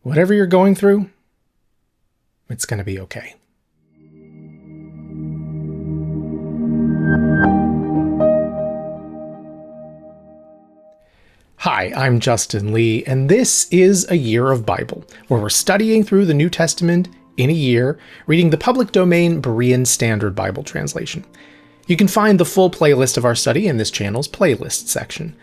Whatever you're going through, it's going to be okay. Hi, I'm Justin Lee, and this is A Year of Bible, where we're studying through the New Testament in a year, reading the public domain Berean Standard Bible Translation. You can find the full playlist of our study in this channel's playlist section.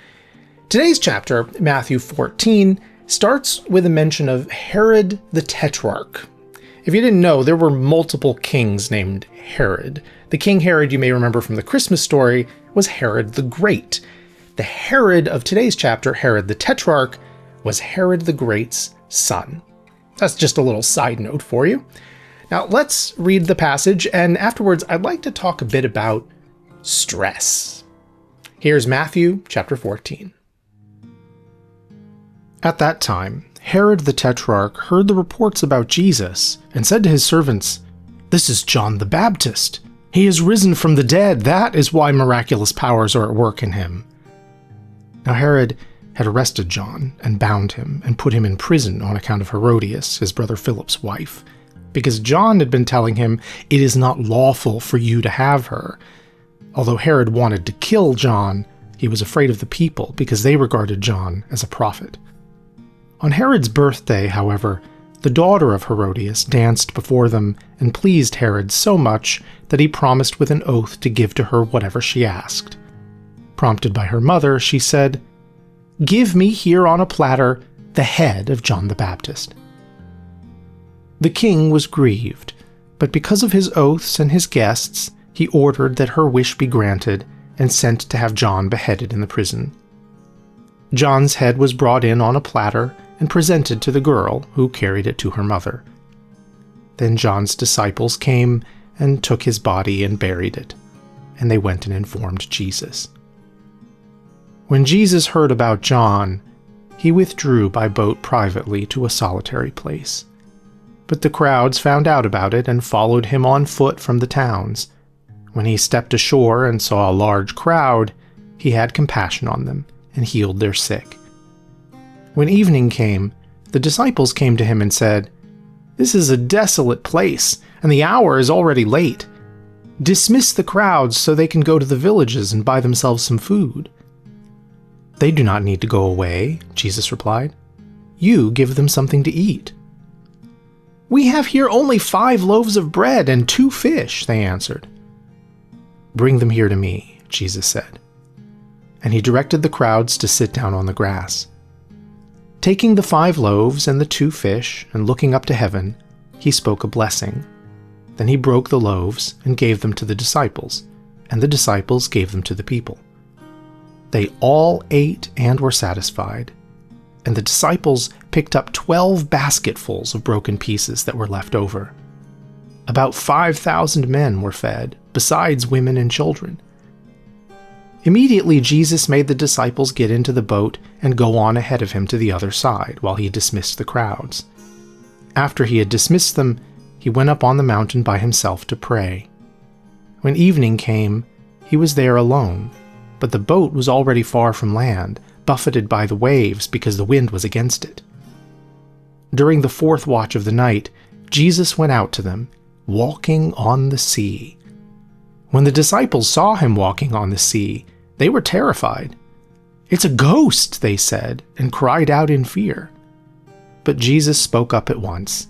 Today's chapter, Matthew 14, starts with a mention of Herod the Tetrarch. If you didn't know, there were multiple kings named Herod. The King Herod you may remember from the Christmas story was Herod the Great. The Herod of today's chapter, Herod the Tetrarch, was Herod the Great's son. That's just a little side note for you. Now let's read the passage, and afterwards I'd like to talk a bit about stress. Here's Matthew chapter 14. At that time, Herod the Tetrarch heard the reports about Jesus and said to his servants, "This is John the Baptist. He has risen from the dead. That is why miraculous powers are at work in him." Now Herod had arrested John and bound him and put him in prison on account of Herodias, his brother Philip's wife, because John had been telling him, "It is not lawful for you to have her." Although Herod wanted to kill John, he was afraid of the people because they regarded John as a prophet. On Herod's birthday, however, the daughter of Herodias danced before them and pleased Herod so much that he promised with an oath to give to her whatever she asked. Prompted by her mother, she said, "Give me here on a platter the head of John the Baptist." The king was grieved, but because of his oaths and his guests, he ordered that her wish be granted and sent to have John beheaded in the prison. John's head was brought in on a platter and presented to the girl, who carried it to her mother. Then John's disciples came and took his body and buried it, and they went and informed Jesus. When Jesus heard about John, he withdrew by boat privately to a solitary place. But the crowds found out about it and followed him on foot from the towns. When he stepped ashore and saw a large crowd, he had compassion on them and healed their sick. When evening came, the disciples came to him and said, "This is a desolate place, and the hour is already late. Dismiss the crowds so they can go to the villages and buy themselves some food." "They do not need to go away," Jesus replied. "You give them something to eat." "We have here only 5 loaves of bread and 2 fish," they answered. "Bring them here to me," Jesus said. And he directed the crowds to sit down on the grass. Taking the 5 loaves and the 2 fish, and looking up to heaven, he spoke a blessing. Then he broke the loaves and gave them to the disciples, and the disciples gave them to the people. They all ate and were satisfied, and the disciples picked up 12 basketfuls of broken pieces that were left over. About 5,000 men were fed, besides women and children. Immediately Jesus made the disciples get into the boat and go on ahead of him to the other side while he dismissed the crowds. After he had dismissed them, he went up on the mountain by himself to pray. When evening came, he was there alone, but the boat was already far from land, buffeted by the waves because the wind was against it. During the 4th watch of the night, Jesus went out to them, walking on the sea. When the disciples saw him walking on the sea, they were terrified. "It's a ghost," they said, and cried out in fear. But Jesus spoke up at once.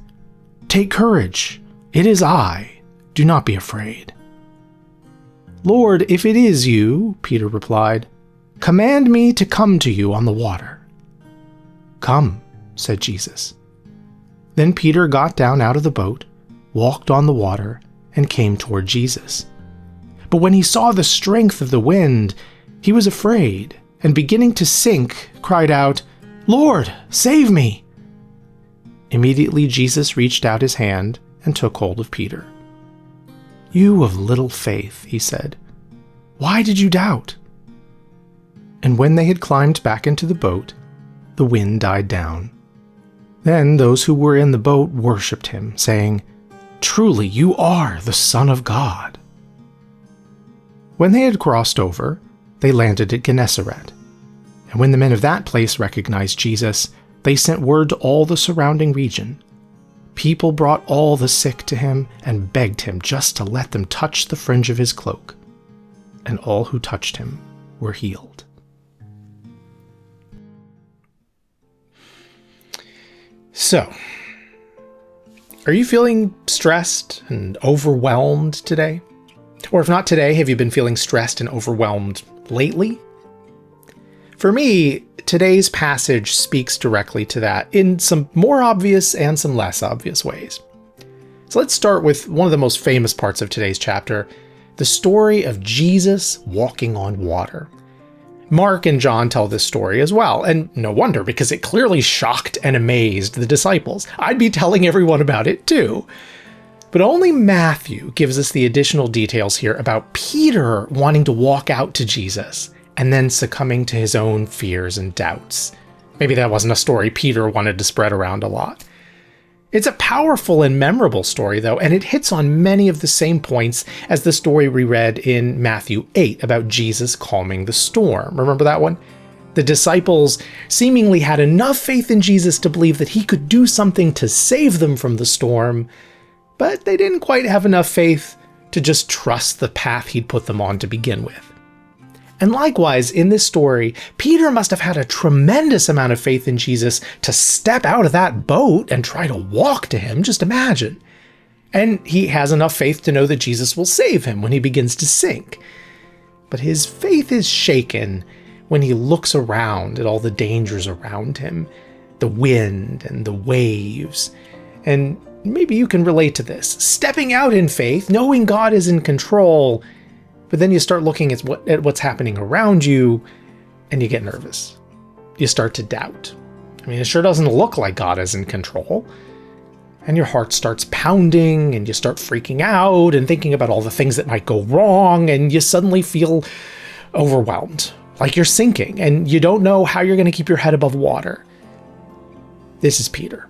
"Take courage, it is I. Do not be afraid." "Lord, if it is you," Peter replied, "command me to come to you on the water." "Come," said Jesus. Then Peter got down out of the boat, walked on the water, and came toward Jesus. But when he saw the strength of the wind, he was afraid, and beginning to sink, cried out, "Lord, save me!" Immediately Jesus reached out his hand and took hold of Peter. "You of little faith," he said, "why did you doubt?" And when they had climbed back into the boat, the wind died down. Then those who were in the boat worshipped him, saying, "Truly you are the Son of God." When they had crossed over, they landed at Gennesaret. And when the men of that place recognized Jesus, they They sent word to all the surrounding region. People brought all the sick to him and begged him just to let them touch the fringe of his cloak. And all who touched him were healed. So, are you feeling stressed and overwhelmed today? Or if not today, have you been feeling stressed and overwhelmed lately? For me, today's passage speaks directly to that in some more obvious and some less obvious ways. So let's start with one of the most famous parts of today's chapter, the story of Jesus walking on water. Mark and John tell this story as well, and no wonder, because it clearly shocked and amazed the disciples. I'd be telling everyone about it too. But only Matthew gives us the additional details here about Peter wanting to walk out to Jesus and then succumbing to his own fears and doubts. Maybe that wasn't a story Peter wanted to spread around a lot. It's a powerful and memorable story, though, and it hits on many of the same points as the story we read in Matthew 8 about Jesus calming the storm. Remember that one? The disciples seemingly had enough faith in Jesus to believe that he could do something to save them from the storm, but they didn't quite have enough faith to just trust the path he'd put them on to begin with. And likewise, in this story, Peter must have had a tremendous amount of faith in Jesus to step out of that boat and try to walk to him, just imagine. And he has enough faith to know that Jesus will save him when he begins to sink. But his faith is shaken when he looks around at all the dangers around him, the wind and the waves. And maybe you can relate to this. Stepping out in faith, knowing God is in control, but then you start looking at what's happening around you, and you get nervous. You start to doubt. I mean, it sure doesn't look like God is in control. And your heart starts pounding, and you start freaking out and thinking about all the things that might go wrong, and you suddenly feel overwhelmed, like you're sinking, and you don't know how you're going to keep your head above water. This is Peter.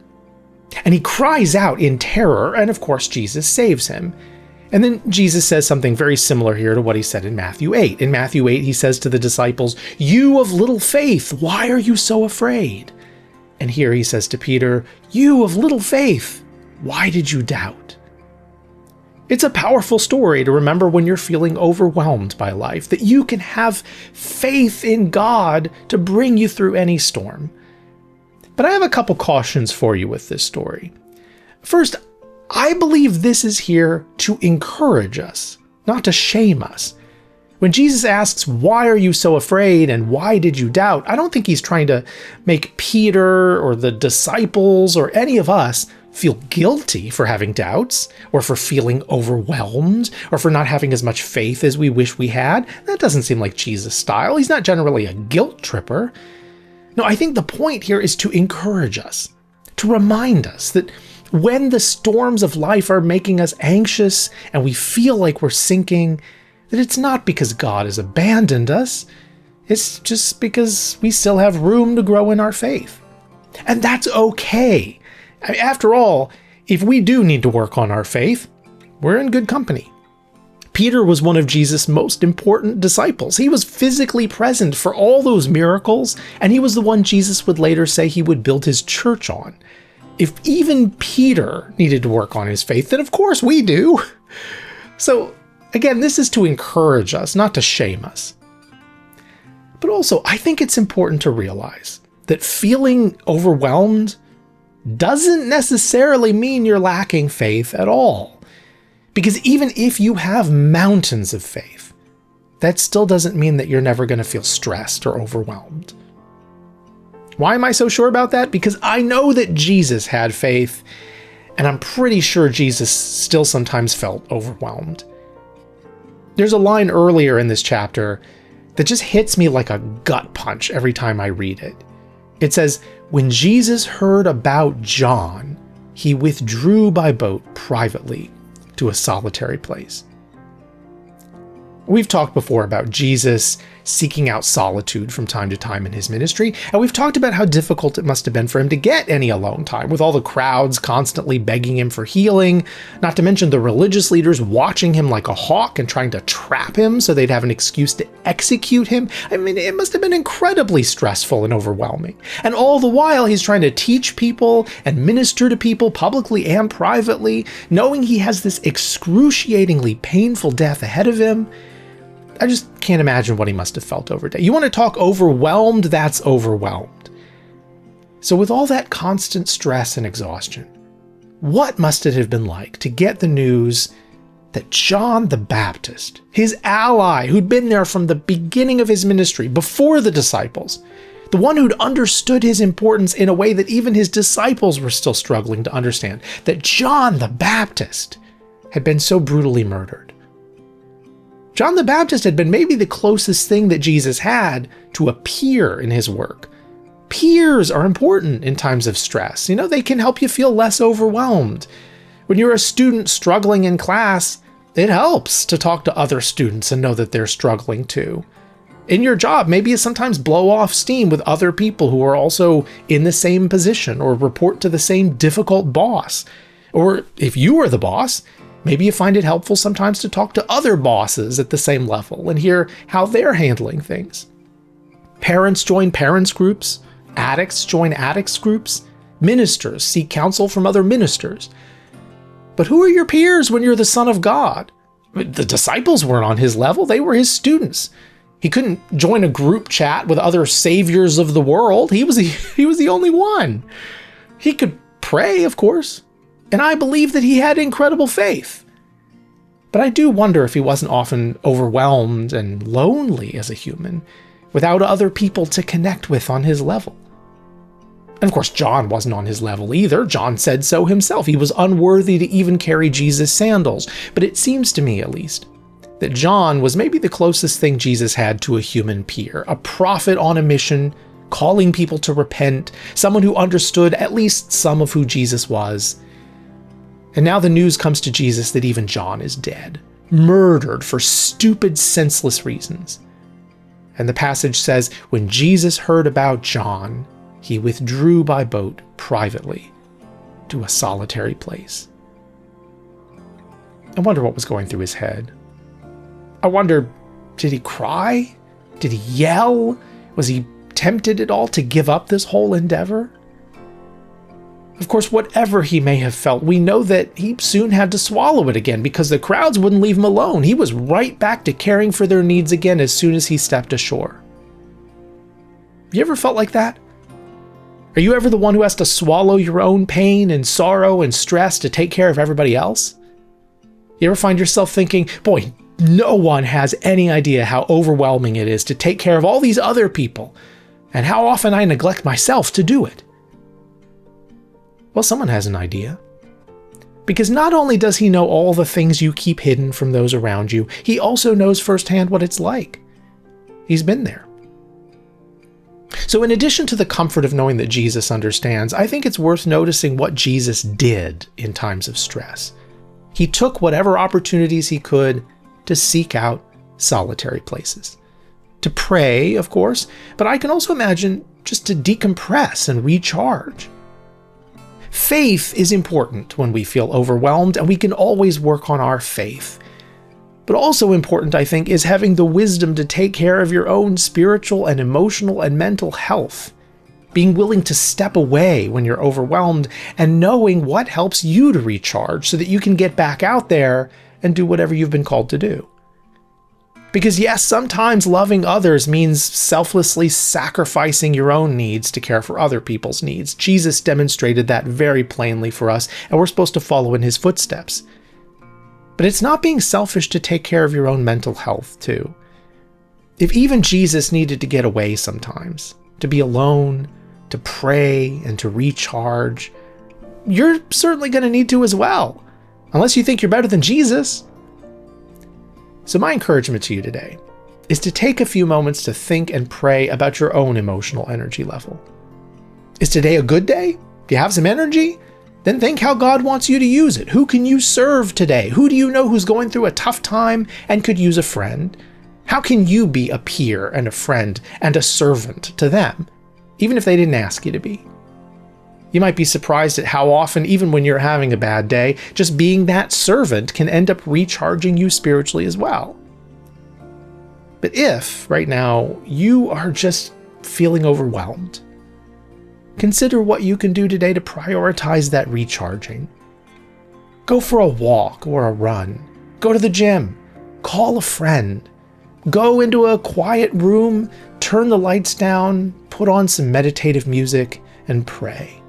And he cries out in terror, and of course Jesus saves him. And then Jesus says something very similar here to what he said in Matthew 8. In Matthew 8, he says to the disciples, "You of little faith, why are you so afraid?" And here he says to Peter, "You of little faith, why did you doubt?" It's a powerful story to remember when you're feeling overwhelmed by life, that you can have faith in God to bring you through any storm. But I have a couple cautions for you with this story. First, I believe this is here to encourage us, not to shame us. When Jesus asks, "Why are you so afraid and why did you doubt?" I don't think he's trying to make Peter or the disciples or any of us feel guilty for having doubts or for feeling overwhelmed or for not having as much faith as we wish we had. That doesn't seem like Jesus' style. He's not generally a guilt tripper. No, I think the point here is to encourage us, to remind us that when the storms of life are making us anxious and we feel like we're sinking, that it's not because God has abandoned us. It's just because we still have room to grow in our faith. And that's okay. After all, if we do need to work on our faith, we're in good company. Peter was one of Jesus' most important disciples. He was physically present for all those miracles, and he was the one Jesus would later say he would build his church on. If even Peter needed to work on his faith, then of course we do. So again, this is to encourage us, not to shame us. But also, I think it's important to realize that feeling overwhelmed doesn't necessarily mean you're lacking faith at all. Because even if you have mountains of faith, that still doesn't mean that you're never going to feel stressed or overwhelmed. Why am I so sure about that? Because I know that Jesus had faith, and I'm pretty sure Jesus still sometimes felt overwhelmed. There's a line earlier in this chapter that just hits me like a gut punch every time I read it. It says, "When Jesus heard about John, he withdrew by boat privately to a solitary place." We've talked before about Jesus seeking out solitude from time to time in his ministry, and we've talked about how difficult it must have been for him to get any alone time, with all the crowds constantly begging him for healing, not to mention the religious leaders watching him like a hawk and trying to trap him so they'd have an excuse to execute him. I mean, it must have been incredibly stressful and overwhelming. And all the while, he's trying to teach people and minister to people publicly and privately, knowing he has this excruciatingly painful death ahead of him. I just can't imagine what he must have felt over day. You want to talk overwhelmed? That's overwhelmed. So with all that constant stress and exhaustion, what must it have been like to get the news that John the Baptist, his ally who'd been there from the beginning of his ministry, before the disciples, the one who'd understood his importance in a way that even his disciples were still struggling to understand, that John the Baptist had been so brutally murdered? John the Baptist had been maybe the closest thing that Jesus had to a peer in his work. Peers are important in times of stress. They can help you feel less overwhelmed. When you're a student struggling in class, it helps to talk to other students and know that they're struggling too. In your job, maybe you sometimes blow off steam with other people who are also in the same position or report to the same difficult boss. Or if you are the boss, maybe you find it helpful sometimes to talk to other bosses at the same level and hear how they're handling things. Parents join parents groups, addicts join addicts groups, ministers seek counsel from other ministers. But who are your peers when you're the Son of God? The disciples weren't on his level, they were his students. He couldn't join a group chat with other saviors of the world. He was the only one. He could pray, of course. And I believe that he had incredible faith. But I do wonder if he wasn't often overwhelmed and lonely as a human, without other people to connect with on his level. And of course, John wasn't on his level either. John said so himself. He was unworthy to even carry Jesus' sandals. But it seems to me, at least, that John was maybe the closest thing Jesus had to a human peer, a prophet on a mission, calling people to repent, someone who understood at least some of who Jesus was. And now the news comes to Jesus that even John is dead, murdered for stupid, senseless reasons. And the passage says, when Jesus heard about John, he withdrew by boat privately to a solitary place. I wonder what was going through his head. I wonder, did he cry? Did he yell? Was he tempted at all to give up this whole endeavor? Of course, whatever he may have felt, we know that he soon had to swallow it again because the crowds wouldn't leave him alone. He was right back to caring for their needs again as soon as he stepped ashore. Have you ever felt like that? Are you ever the one who has to swallow your own pain and sorrow and stress to take care of everybody else? You ever find yourself thinking, boy, no one has any idea how overwhelming it is to take care of all these other people and how often I neglect myself to do it? Well, someone has an idea. Because not only does he know all the things you keep hidden from those around you, he also knows firsthand what it's like. He's been there. So in addition to the comfort of knowing that Jesus understands, I think it's worth noticing what Jesus did in times of stress. He took whatever opportunities he could to seek out solitary places. To pray, of course, but I can also imagine just to decompress and recharge. Faith is important when we feel overwhelmed, and we can always work on our faith. But also important, I think, is having the wisdom to take care of your own spiritual and emotional and mental health. Being willing to step away when you're overwhelmed and knowing what helps you to recharge so that you can get back out there and do whatever you've been called to do. Because yes, sometimes loving others means selflessly sacrificing your own needs to care for other people's needs. Jesus demonstrated that very plainly for us, and we're supposed to follow in his footsteps. But it's not being selfish to take care of your own mental health, too. If even Jesus needed to get away sometimes, to be alone, to pray, and to recharge, you're certainly going to need to as well, unless you think you're better than Jesus. So my encouragement to you today is to take a few moments to think and pray about your own emotional energy level. Is today a good day? Do you have some energy? then think how God wants you to use it. Who can you serve today? Who do you know who's going through a tough time and could use a friend? How can you be a peer and a friend and a servant to them, even if they didn't ask you to be? You might be surprised at how often, even when you're having a bad day, just being that servant can end up recharging you spiritually as well. But if, right now, you are just feeling overwhelmed, consider what you can do today to prioritize that recharging. Go for a walk or a run. Go to the gym. Call a friend. Go into a quiet room, turn the lights down, put on some meditative music, and pray.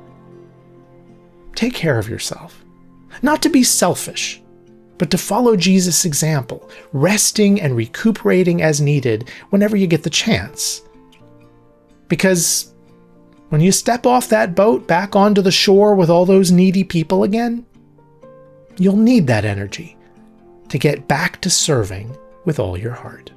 Take care of yourself. Not to be selfish, but to follow Jesus' example, resting and recuperating as needed whenever you get the chance. Because when you step off that boat back onto the shore with all those needy people again, you'll need that energy to get back to serving with all your heart.